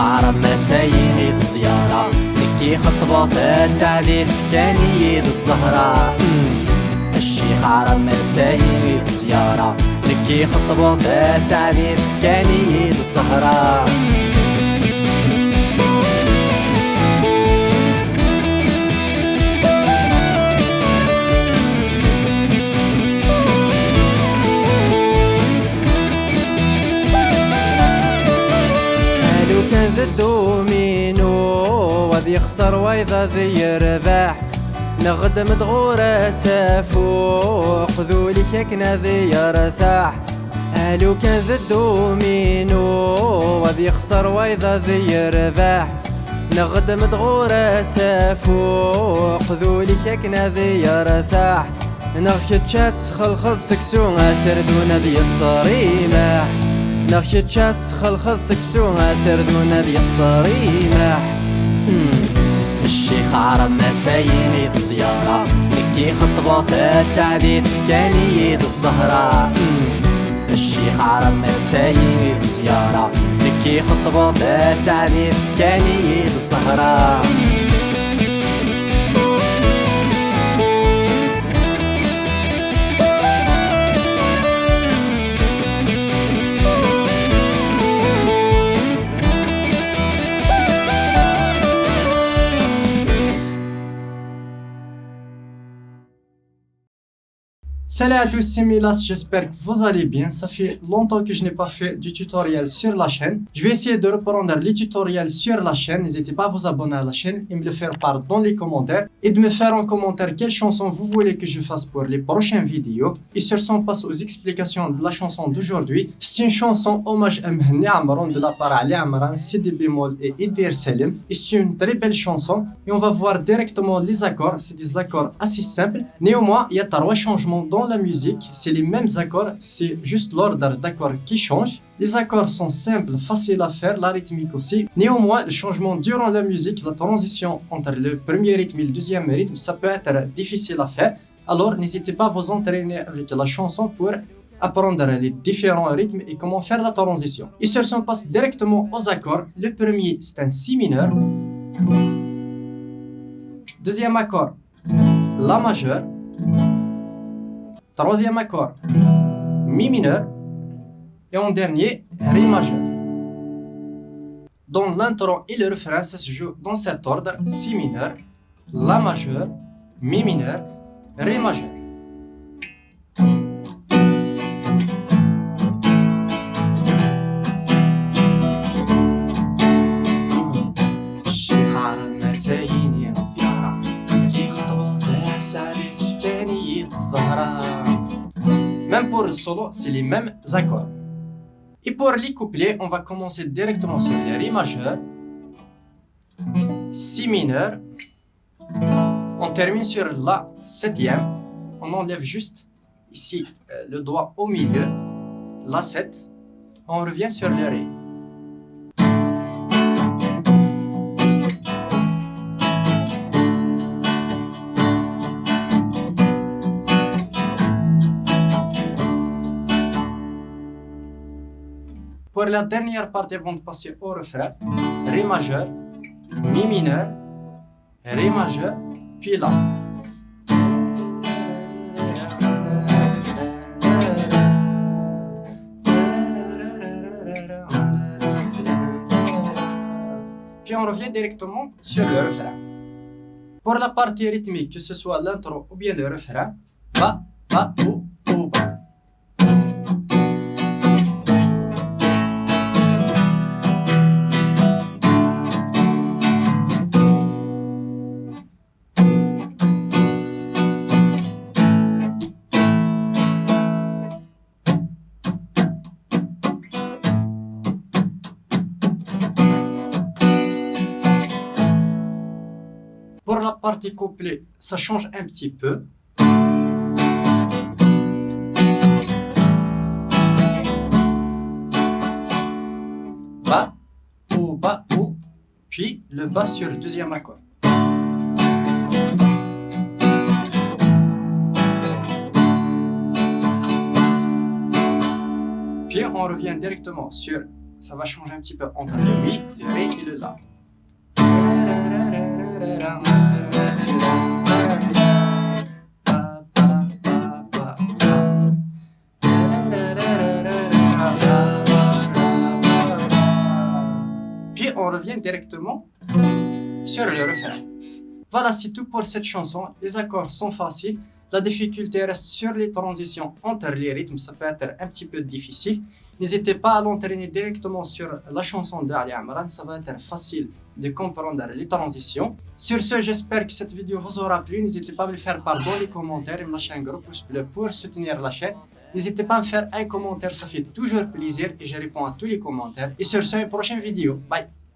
عرب متايني الزيارة كي خطبوا في سعدي فكاني الزهرة. الشيخ عرب متايني الزيارة كي خطبوا في سعدي فكاني الزهرة. كان ذدو مينو وذي يخسر وإذا ذي يربح نغدم دغورة سافوق ذولي كنا ذي يرتاح. أهلو كان ذدو مينو وذي يخسر وإذا ذي يربح نغدم دغورة سافوق ذولي كنا ذي يرتاح. نغشتشات خلخض سكسو سردونا ذي الصريمة نغشتشات خلخض سكسو سردونا ذي الصريمة. الشيخ عرب متايني الزيارة كي خطبوا في سعدي فكاني الزهرة. الشيخ عرب متايني الزيارة كي خطبوا في سعدي فكاني الزهرة. Salut à tous, c'est Milas, j'espère que vous allez bien. Ça fait longtemps que je n'ai pas fait du tutoriel sur la chaîne. Je vais essayer de reprendre les tutoriels sur la chaîne. N'hésitez pas à vous abonner à la chaîne et me le faire part dans les commentaires. Et de me faire en commentaire quelle chanson vous voulez que je fasse pour les prochaines vidéos. Et sur ce, on passe aux explications de la chanson d'aujourd'hui. C'est une chanson hommage à Mhenni Amran de la part Ali Amran, Sidi Bémol et Idir Selim. Et c'est une très belle chanson. Et on va voir directement les accords. C'est des accords assez simples. Néanmoins, il y a 3 changements dans la musique, c'est les mêmes accords, c'est juste l'ordre d'accords qui change. Les accords sont simples, faciles à faire, la rythmique aussi. Néanmoins, le changement durant la musique, la transition entre le premier rythme et le deuxième rythme, ça peut être difficile à faire. Alors, n'hésitez pas à vous entraîner avec la chanson pour apprendre les différents rythmes et comment faire la transition. Et sur ce, on passe directement aux accords. Le premier, c'est un si mineur. Deuxième accord, la majeure. Troisième accord, mi mineur. Et en dernier, ré majeur. Dans l'intro et le refrain, ça se joue dans cet ordre: si mineur, la majeure, mi mineur, ré majeur. Même pour le solo, c'est les mêmes accords. Et pour les couplets, on va commencer directement sur les ré majeur, si mineur. On termine sur la septième. On enlève juste ici le doigt au milieu, la 7. On revient sur le ré. Pour la dernière partie, avant de passer au refrain, ré majeur, mi mineur, ré majeur, puis la. Puis on revient directement sur le refrain. Pour la partie rythmique, que ce soit l'intro ou bien le refrain, ba, ba, ou, ba. Pour la partie couplet, ça change un petit peu. Ba, ou, puis le bas sur le deuxième accord. Puis on revient directement sur ça va changer un petit peu entre le mi, le ré et le la. Puis on revient directement sur le refrain. Voilà, c'est tout pour cette chanson. Les accords sont faciles. La difficulté reste sur les transitions entre les rythmes. Ça peut être un petit peu difficile. N'hésitez pas à l'entraîner directement sur la chanson d'Ali Amran. Ça va être facile de comprendre les transitions. Sur ce, j'espère que cette vidéo vous aura plu. N'hésitez pas à me le faire part dans les commentaires et me lâcher un gros pouce bleu pour soutenir la chaîne. N'hésitez pas à me faire un commentaire, ça fait toujours plaisir et je réponds à tous les commentaires. Et sur ce, une prochaine vidéo. Bye!